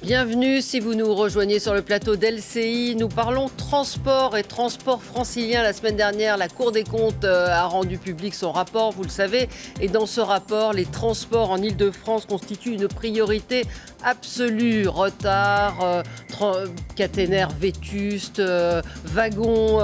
Bienvenue si vous nous rejoignez sur le plateau d'LCI. Nous parlons transport et transport francilien. La semaine dernière, la Cour des comptes a rendu public son rapport, vous le savez. Et dans ce rapport, les transports en Île-de-France constituent une priorité absolue. Retard, caténaires vétustes, wagons,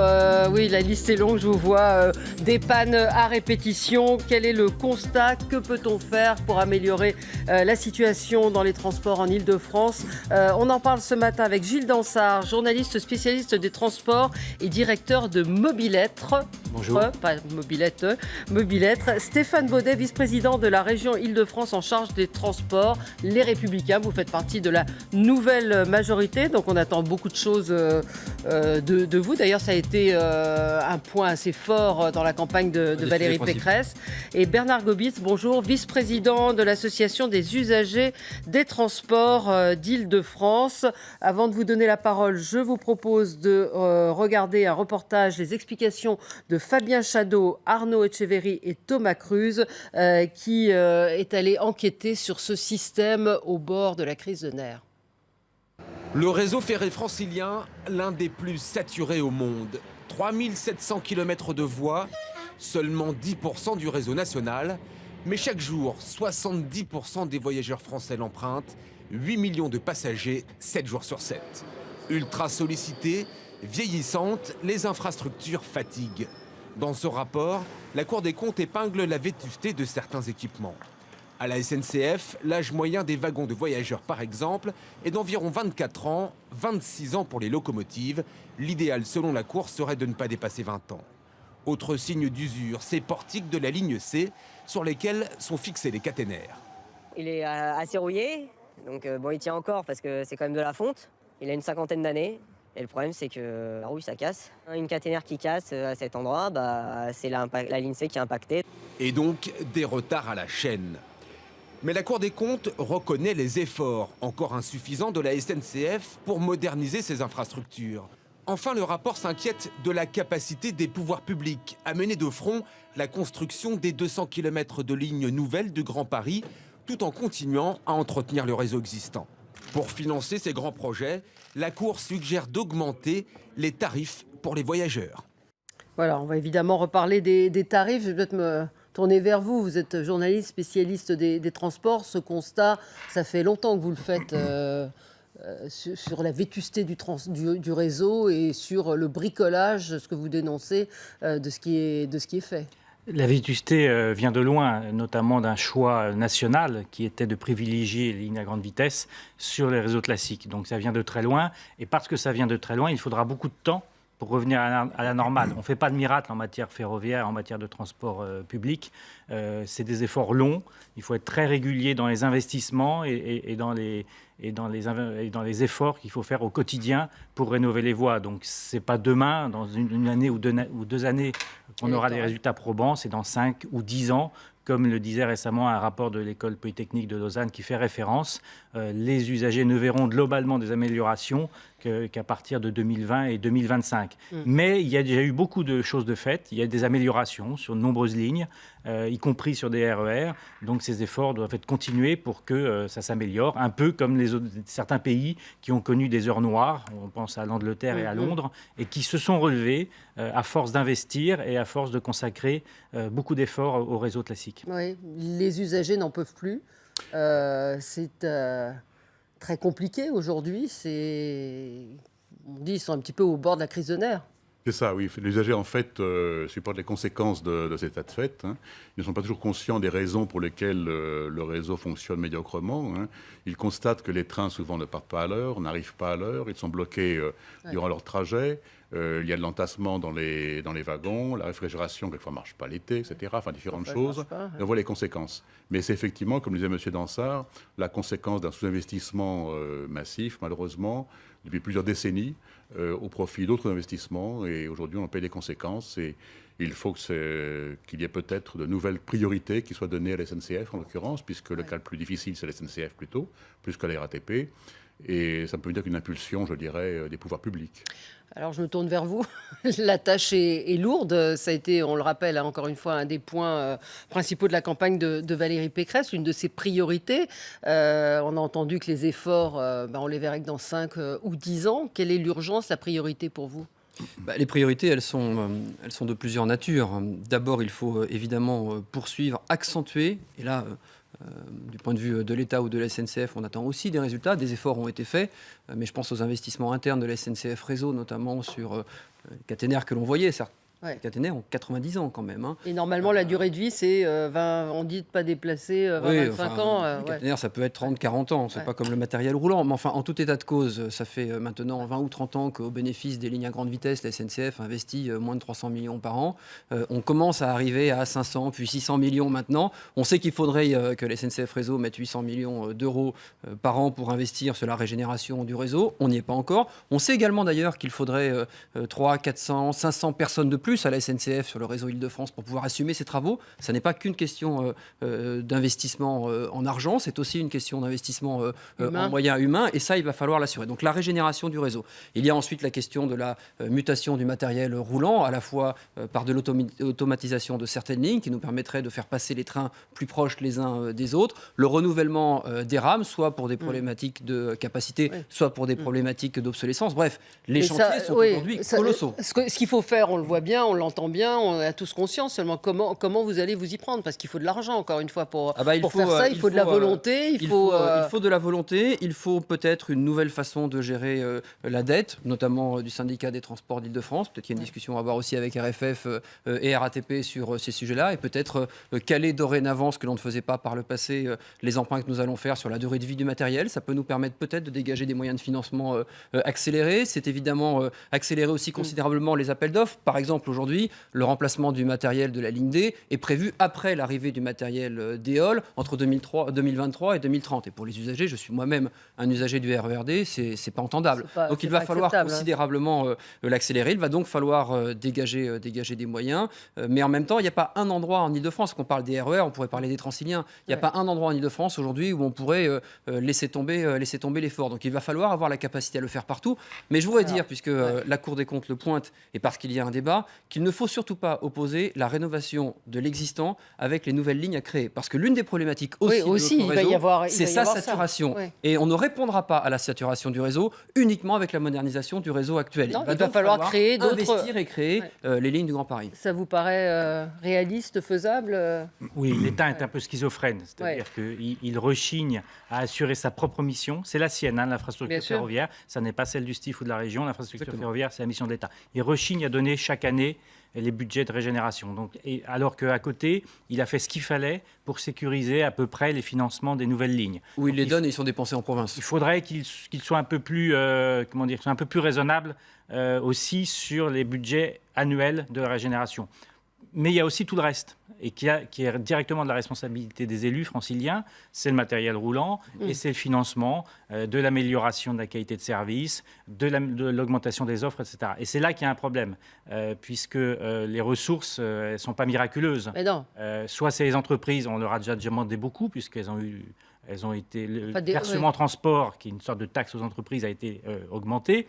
oui, la liste est longue, je vous vois, des pannes à répétition. Quel est le constat? Que peut-on faire pour améliorer la situation dans les transports en Île-de-France? On en parle ce matin avec Gilles Dansard, journaliste spécialiste des transports et directeur de Mobilettre. Bonjour. Pas Mobilettre, Mobilettre. Stéphane Baudet, vice-président de la région Île-de-France en charge des transports. Les Républicains, vous faites partie de la nouvelle majorité, donc on attend beaucoup de choses de vous. D'ailleurs, ça a été un point assez fort dans la campagne de Valérie Pécresse. Et Bernard Gobitz, bonjour, vice-président de l'association des usagers des transports d'Île-de-France. Avant de vous donner la parole, je vous propose de regarder un reportage, les explications de Fabien Chadeau, Arnaud Etcheverry et Thomas Cruz, qui est allé enquêter sur ce système au bord de la crise de nerfs. Le réseau ferré francilien, l'un des plus saturés au monde. 3700 km de voies, seulement 10% du réseau national. Mais chaque jour, 70% des voyageurs français l'empruntent. 8 millions de passagers, 7 jours sur 7. Ultra sollicitées, vieillissantes, les infrastructures fatiguent. Dans ce rapport, la Cour des comptes épingle la vétusté de certains équipements. À la SNCF, l'âge moyen des wagons de voyageurs, par exemple, est d'environ 24 ans, 26 ans pour les locomotives. L'idéal, selon la Cour, serait de ne pas dépasser 20 ans. Autre signe d'usure, ces portiques de la ligne C, sur lesquels sont fixés les caténaires. Il est assez rouillé, donc il tient encore parce que c'est quand même de la fonte. Il a une cinquantaine d'années. Et le problème, c'est que la rouille, ça casse. Une caténaire qui casse à cet endroit, c'est la ligne C qui est impactée. Et donc, des retards à la chaîne. Mais la Cour des comptes reconnaît les efforts, encore insuffisants, de la SNCF pour moderniser ses infrastructures. Enfin, le rapport s'inquiète de la capacité des pouvoirs publics à mener de front la construction des 200 km de lignes nouvelles du Grand Paris, tout en continuant à entretenir le réseau existant. Pour financer ces grands projets, la Cour suggère d'augmenter les tarifs pour les voyageurs. Voilà, on va évidemment reparler des tarifs. Je vais peut-être me tourner vers vous. Vous êtes journaliste, spécialiste des transports. Ce constat, ça fait longtemps que vous le faites sur la vétusté du réseau et sur le bricolage, ce que vous dénoncez, de ce qui est fait. La vétusté vient de loin, notamment d'un choix national qui était de privilégier les lignes à grande vitesse sur les réseaux classiques. Donc ça vient de très loin. Et parce que ça vient de très loin, il faudra beaucoup de temps pour revenir à la normale. On ne fait pas de miracle en matière ferroviaire, en matière de transport public. C'est des efforts longs. Il faut être très régulier dans les investissements et dans les efforts qu'il faut faire au quotidien pour rénover les voies. Donc ce n'est pas demain, dans une année ou deux années, qu'on aura des résultats probants. C'est dans 5 ou 10 ans. Comme le disait récemment un rapport de l'École polytechnique de Lausanne qui fait référence, les usagers ne verront globalement des améliorations qu'à partir de 2020 et 2025. Mais il y a déjà eu beaucoup de choses de faites. Il y a des améliorations sur de nombreuses lignes, y compris sur des RER. Donc ces efforts doivent être continués pour que ça s'améliore, un peu comme certains pays qui ont connu des heures noires, on pense à l'Angleterre et à Londres, et qui se sont relevés à force d'investir et à force de consacrer beaucoup d'efforts au réseau classique. Oui, les usagers n'en peuvent plus. C'est très compliqué aujourd'hui. On dit qu'ils sont un petit peu au bord de la crise de nerfs. C'est ça, oui. Les usagers, en fait, supportent les conséquences de cet état de fait. Ils ne sont pas toujours conscients des raisons pour lesquelles le réseau fonctionne médiocrement. Ils constatent que les trains, souvent, ne partent pas à l'heure, n'arrivent pas à l'heure. Ils sont bloqués durant leur trajet. Il y a de l'entassement dans les wagons. La réfrigération, quelquefois, ne marche pas l'été, etc. Enfin, différentes choses. On voit les conséquences. Mais c'est effectivement, comme le disait M. Dansard, la conséquence d'un sous-investissement massif, malheureusement, depuis plusieurs décennies, au profit d'autres investissements. Et aujourd'hui, on en paie les conséquences. Et il faut qu'il y ait peut-être de nouvelles priorités qui soient données à la SNCF, en l'occurrence, puisque le cas le plus difficile, c'est la SNCF plutôt, plus que la RATP. Et ça ne peut venir qu'une impulsion, je dirais, des pouvoirs publics. Alors je me tourne vers vous. La tâche est lourde. Ça a été, on le rappelle, hein, encore une fois, un des points principaux de la campagne de Valérie Pécresse, une de ses priorités. On a entendu que les efforts, on les verrait que dans 5 ou 10 ans. Quelle est l'urgence, la priorité pour vous ? Les priorités, elles sont de plusieurs natures. D'abord, il faut évidemment poursuivre, accentuer, et là, du point de vue de l'État ou de la SNCF, on attend aussi des résultats. Des efforts ont été faits, mais je pense aux investissements internes de la SNCF Réseau, notamment sur les caténaires que l'on voyait. Les caténaires ont 90 ans quand même. Et normalement, la durée de vie, c'est 20, on dit de ne pas déplacer 20-25 ans. Les caténaires, ça peut être 30-40 ans. C'est pas comme le matériel roulant. Mais enfin, en tout état de cause, ça fait maintenant 20 ou 30 ans qu'au bénéfice des lignes à grande vitesse, la SNCF investit moins de 300 millions par an. On commence à arriver à 500, puis 600 millions maintenant. On sait qu'il faudrait que la SNCF Réseau mette 800 millions d'euros par an pour investir sur la régénération du réseau. On n'y est pas encore. On sait également d'ailleurs qu'il faudrait 300, 400, 500 personnes de plus à la SNCF sur le réseau Île-de-France pour pouvoir assumer ces travaux. Ça n'est pas qu'une question d'investissement en argent, c'est aussi une question d'investissement en moyens humains, et ça, il va falloir l'assurer. Donc la régénération du réseau. Il y a ensuite la question de la mutation du matériel roulant, à la fois par de l'automatisation de certaines lignes qui nous permettrait de faire passer les trains plus proches les uns des autres, le renouvellement des rames, soit pour des problématiques de capacité, soit pour des problématiques d'obsolescence. Bref, les chantiers sont aujourd'hui colossaux. Ce qu'il faut faire, on le voit bien, on l'entend bien, on a tous conscience. Seulement, comment vous allez vous y prendre ? Parce qu'il faut de l'argent, encore une fois, pour faire ça. Il faut de la volonté. Il faut de la volonté. Il faut peut-être une nouvelle façon de gérer la dette, notamment du syndicat des transports d'Île-de-France. Peut-être qu'il y a une discussion à avoir aussi avec RFF et RATP sur ces sujets-là. Et peut-être caler dorénavant ce que l'on ne faisait pas par le passé, les emprunts que nous allons faire sur la durée de vie du matériel. Ça peut nous permettre peut-être de dégager des moyens de financement accélérés. C'est évidemment accélérer aussi considérablement les appels d'offres. Par exemple, aujourd'hui, le remplacement du matériel de la ligne D est prévu après l'arrivée du matériel d'EOL entre 2023 et 2030. Et pour les usagers, je suis moi-même un usager du RERD, c'est pas entendable. Donc il va falloir considérablement l'accélérer. Il va donc falloir dégager des moyens. Mais en même temps, il n'y a pas un endroit en Ile-de-France, qu'on parle des RER, on pourrait parler des Transiliens. Il n'y a pas un endroit en Ile-de-France aujourd'hui où on pourrait laisser tomber l'effort. Donc il va falloir avoir la capacité à le faire partout. Mais je voudrais dire, puisque la Cour des comptes le pointe, et parce qu'il y a un débat, qu'il ne faut surtout pas opposer la rénovation de l'existant avec les nouvelles lignes à créer. Parce que l'une des problématiques aussi de notre réseau, c'est sa saturation. Et on ne répondra pas à la saturation du réseau uniquement avec la modernisation du réseau actuel. Non, il va falloir créer investir et créer les lignes du Grand Paris. Ça vous paraît réaliste, faisable ? Oui, l'État est un peu schizophrène. C'est-à-dire qu'il rechigne à assurer sa propre mission. C'est la sienne, l'infrastructure ferroviaire. Ça n'est pas celle du STIF ou de la région. L'infrastructure ferroviaire, c'est la mission de l'État. Il rechigne à donner chaque année les budgets de régénération. Donc, alors qu'à côté, il a fait ce qu'il fallait pour sécuriser à peu près les financements des nouvelles lignes. Où il les donne et ils sont dépensés en province. Il faudrait qu'il soit un peu plus, un peu plus raisonnable aussi sur les budgets annuels de régénération. Mais il y a aussi tout le reste, et qui est directement de la responsabilité des élus franciliens. C'est le matériel roulant et c'est le financement de l'amélioration de la qualité de service, de l'augmentation des offres, etc. Et c'est là qu'il y a un problème, puisque les ressources ne sont pas miraculeuses. Mais non. Soit c'est les entreprises, on leur a déjà demandé beaucoup, puisqu'elles ont été... Le versement transport, qui est une sorte de taxe aux entreprises, a été augmenté.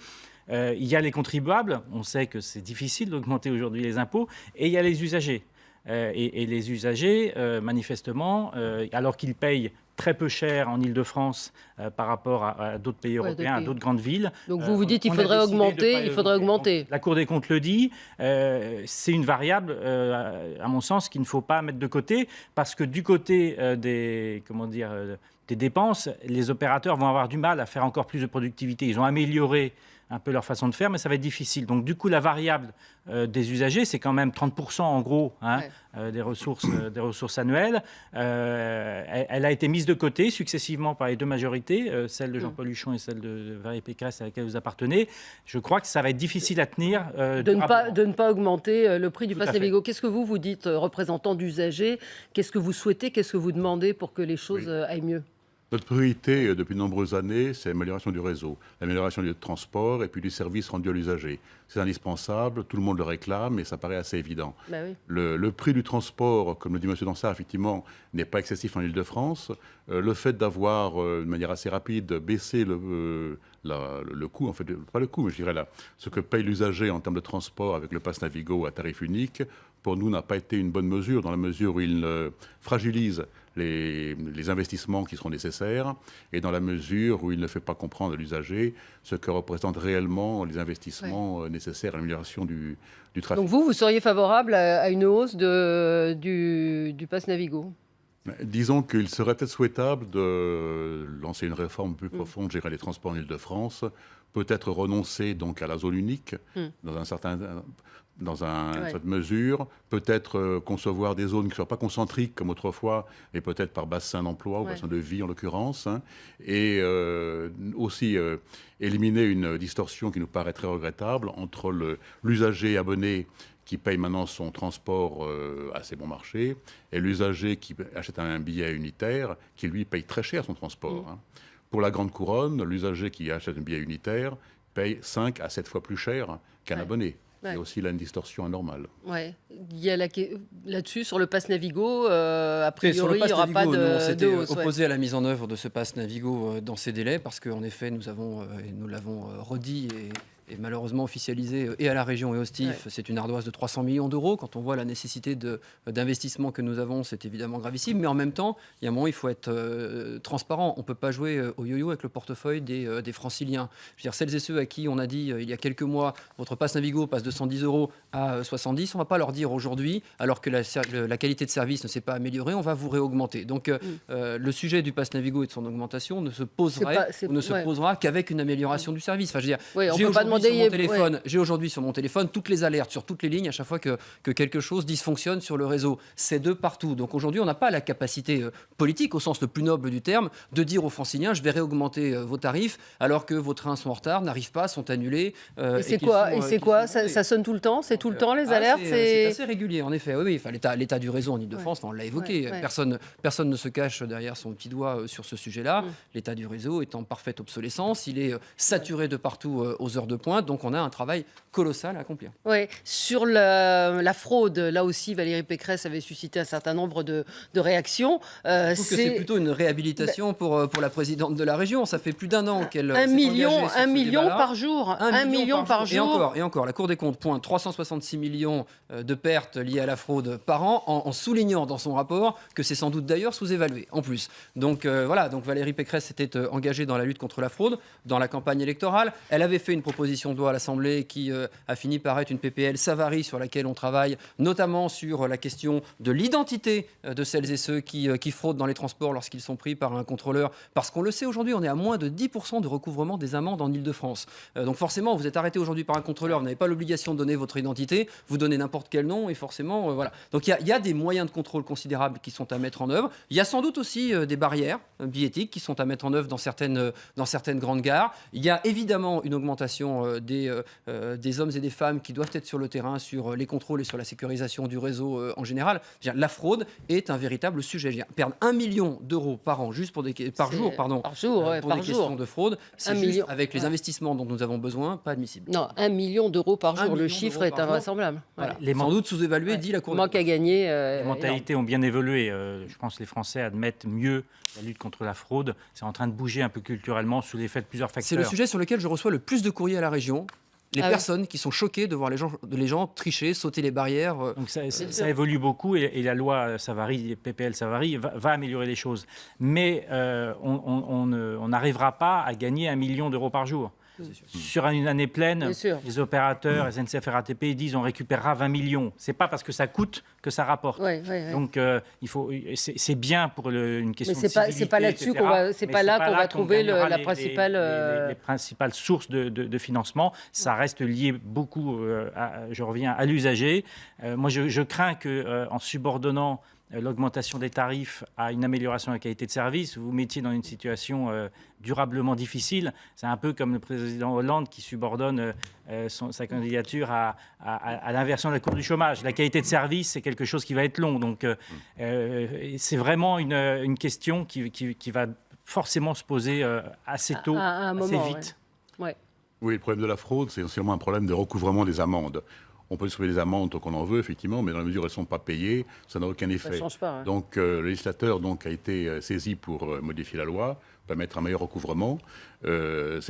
Il y a les contribuables, on sait que c'est difficile d'augmenter aujourd'hui les impôts, et il y a les usagers. Et les usagers, manifestement, alors qu'ils payent très peu cher en Ile-de-France par rapport à d'autres pays européens, à d'autres grandes villes. Donc vous dites qu'il faudrait augmenter, La Cour des comptes le dit, c'est une variable, à mon sens, qu'il ne faut pas mettre de côté, parce que du côté des dépenses, les opérateurs vont avoir du mal à faire encore plus de productivité. Ils ont amélioré un peu leur façon de faire, mais ça va être difficile. Donc du coup, la variable des usagers, c'est quand même 30% en gros des ressources annuelles. Elle a été mise de côté successivement par les deux majorités, celle de Jean-Paul Huchon et celle de Valérie Pécresse à laquelle vous appartenez. Je crois que ça va être difficile à tenir. De ne pas augmenter le prix du pass Navigo. Qu'est-ce que vous dites, représentant d'usagers ? Qu'est-ce que vous souhaitez ? Qu'est-ce que vous demandez pour que les choses aillent mieux ? Notre priorité depuis de nombreuses années, c'est l'amélioration du réseau, l'amélioration du transport et puis du service rendu à l'usager. C'est indispensable, tout le monde le réclame et ça paraît assez évident. Bah oui. Le prix du transport, comme le dit M. Dansard, effectivement, n'est pas excessif en Ile-de-France. Le fait d'avoir, de manière assez rapide, baissé le coût, en fait, pas le coût, mais je dirais ce que paye l'usager en termes de transport avec le pass Navigo à tarif unique, pour nous, n'a pas été une bonne mesure, dans la mesure où il fragilise les investissements qui seront nécessaires et dans la mesure où il ne fait pas comprendre à l'usager ce que représentent réellement les investissements nécessaires à l'amélioration du trafic. Donc vous seriez favorable à une hausse du pass Navigo? Disons qu'il serait peut-être souhaitable de lancer une réforme plus profonde, gérer les transports en Ile-de-France, peut-être renoncer donc à la zone unique dans une certaine mesure, peut-être concevoir des zones qui ne soient pas concentriques comme autrefois, mais peut-être par bassin d'emploi ou bassin de vie en l'occurrence, et aussi éliminer une distorsion qui nous paraît très regrettable entre l'usager abonné qui paye maintenant son transport assez bon marché, et l'usager qui achète un billet unitaire, qui lui paye très cher son transport. Pour la Grande Couronne, l'usager qui achète un billet unitaire paye 5 à 7 fois plus cher qu'un abonné. Il y a aussi là une distorsion anormale. Ouais. Il y a là-dessus, sur le pass Navigo, a priori, il n'y aura pas on de s'était hausse. opposé à la mise en œuvre de ce pass Navigo dans ces délais, parce qu'en effet, nous l'avons redit et malheureusement officialisé et à la région et au STIF, c'est une ardoise de 300 millions d'euros. Quand on voit la nécessité d'investissement que nous avons, c'est évidemment gravissime. Mais en même temps, il y a un moment, il faut être transparent. On ne peut pas jouer au yo-yo avec le portefeuille des franciliens. Je veux dire, celles et ceux à qui on a dit il y a quelques mois, votre pass Navigo passe de 110 euros à 70, on ne va pas leur dire aujourd'hui, alors que la qualité de service ne s'est pas améliorée, on va vous réaugmenter. Donc le sujet du pass Navigo et de son augmentation ne se posera qu'avec une amélioration du service. Enfin, je veux dire, on peut pas demander. J'ai aujourd'hui sur mon téléphone toutes les alertes sur toutes les lignes à chaque fois que quelque chose dysfonctionne sur le réseau. C'est de partout. Donc aujourd'hui, on n'a pas la capacité politique, au sens le plus noble du terme, de dire aux franciliens, je vais réaugmenter vos tarifs alors que vos trains sont en retard, n'arrivent pas, sont annulés. Et c'est quoi ça sonne tout le temps? C'est tout le temps les alertes? C'est assez régulier, en effet. Oui. Enfin, l'état du réseau en Ile-de-France, on l'a évoqué. Personne ne se cache derrière son petit doigt sur ce sujet-là. L'état du réseau est en parfaite obsolescence. Il est saturé de partout aux heures de pointe. Donc on a un travail colossal à accomplir. Oui, sur la fraude, là aussi, Valérie Pécresse avait suscité un certain nombre de réactions. Je trouve que c'est plutôt une réhabilitation pour la présidente de la région. Ça fait plus d'un an qu'elle un million par jour. Un million par jour. Et encore, la Cour des comptes pointe 366 millions de pertes liées à la fraude par an, en soulignant dans son rapport que c'est sans doute d'ailleurs sous-évalué, en plus. Donc voilà, donc Valérie Pécresse s'était engagée dans la lutte contre la fraude, dans la campagne électorale. Elle avait fait une proposition de loi à l'Assemblée qui a fini par être une PPL Savary sur laquelle on travaille, notamment sur la question de l'identité de celles et ceux qui fraudent dans les transports lorsqu'ils sont pris par un contrôleur. Parce qu'on le sait aujourd'hui, on est à moins de 10% de recouvrement des amendes en Ile-de-France. Donc forcément, vous êtes arrêté aujourd'hui par un contrôleur, vous n'avez pas l'obligation de donner votre identité, vous donnez n'importe quel nom et forcément, voilà. Donc il y a des moyens de contrôle considérables qui sont à mettre en œuvre. Il y a sans doute aussi des barrières billettiques qui sont à mettre en œuvre dans certaines grandes gares. Il y a évidemment une augmentation des hommes et des femmes qui doivent être sur le terrain sur les contrôles et sur la sécurisation du réseau en général. La fraude est un véritable sujet. Perdre 1 million d'euros par an, juste par jour, des questions de fraude, c'est juste avec les investissements dont nous avons besoin, pas admissible. Non, 1 million d'euros par jour, le chiffre est invraisemblable. Voilà. Sans doute sous-évalué, dit la Cour. Manque à gagner. Les mentalités ont bien évolué. Je pense que les Français admettent mieux la lutte contre la fraude. C'est en train de bouger un peu culturellement sous l'effet de plusieurs facteurs. C'est le sujet sur lequel je reçois le plus de courriers à la région. Les personnes qui sont choquées de voir les gens tricher, sauter les barrières. Donc ça évolue beaucoup et la loi Savary, PPL Savary, va améliorer les choses. Mais on n'arrivera pas à gagner 1 million d'euros par jour. Sur une année pleine, les opérateurs, SNCF, RATP disent on récupérera 20 millions. C'est pas parce que ça coûte que ça rapporte. Donc c'est bien pour une question de civilité. C'est pas là-dessus qu'on va trouver la principale. Les principales sources de financement. Ça reste lié beaucoup. Je reviens à l'usager. Moi, je crains que en subordonnant l'augmentation des tarifs à une amélioration de la qualité de service, vous vous mettiez dans une situation durablement difficile. C'est un peu comme le président Hollande qui subordonne sa candidature à l'inversion de la courbe du chômage. La qualité de service, c'est quelque chose qui va être long. Donc, c'est vraiment une question qui va forcément se poser assez tôt, À un assez moment, vite. Ouais. Oui, le problème de la fraude, c'est essentiellement un problème de recouvrement des amendes. On peut distribuer des amendes tant qu'on en veut, effectivement, mais dans la mesure où elles ne sont pas payées, ça n'a aucun Ça effet. ne change pas. Ouais. Donc, le législateur a été saisi pour modifier la loi, permettre un meilleur recouvrement. C'est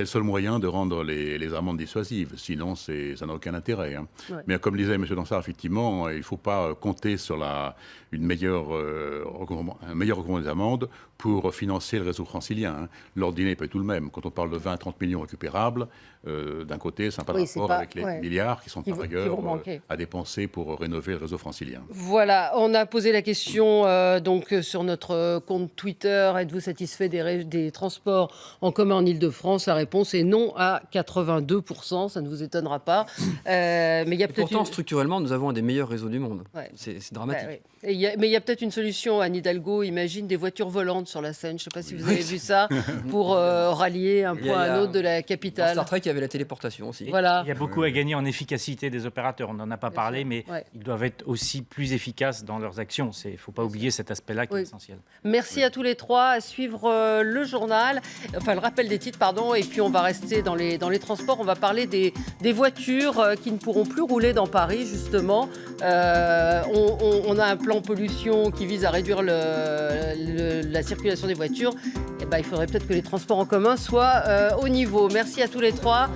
le seul moyen de rendre les amendes dissuasives. Sinon, ça n'a aucun intérêt. Hein. Ouais. Mais comme disait M. Dansard, effectivement, il ne faut pas compter sur un meilleur recouvrement des amendes pour financer le réseau francilien. Hein. L'ordre dîner n'est pas tout le même. Quand on parle de 20 à 30 millions récupérables, d'un côté, ça n'a pas de Oui, c'est rapport pas- avec les ouais. milliards qui sont Qui par vont ailleurs manquer. à dépenser pour rénover le réseau francilien. Voilà, on a posé la question donc sur notre compte Twitter. Êtes-vous satisfait des transports en commun en Ile-de-France? La réponse est non à 82%. Ça ne vous étonnera pas. Mais il y a Et peut-être pourtant, structurellement, nous avons un des meilleurs réseaux du monde. Ouais. C'est dramatique. Ouais, ouais. Mais il y a peut-être une solution. Anne Hidalgo imagine des voitures volantes sur la Seine. Je ne sais pas si vous avez vu ça, pour rallier un Il y a- point à un autre de la Dans capitale. Star Trek, il y avait la téléportation aussi. Voilà. Il y a beaucoup à gagner en efficacité des opérateurs. On n'en a pas Bien parlé, sûr. mais Ouais. ils doivent être aussi plus efficaces dans leurs actions. Il ne faut pas oublier cet aspect-là qui Oui. est essentiel. Merci à tous les trois. À suivre le journal, enfin le rappel des titres, pardon. Et puis on va rester dans les transports. On va parler des voitures qui ne pourront plus rouler dans Paris, justement. On a un plan pollution qui vise à réduire la circulation des voitures. Et ben, il faudrait peut-être que les transports en commun soient au niveau. Merci à tous les trois.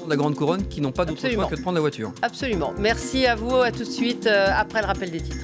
De la Grande Couronne qui n'ont pas d'autre Absolument. choix que de prendre la voiture. Absolument. Merci à vous. À tout de suite après le rappel des titres.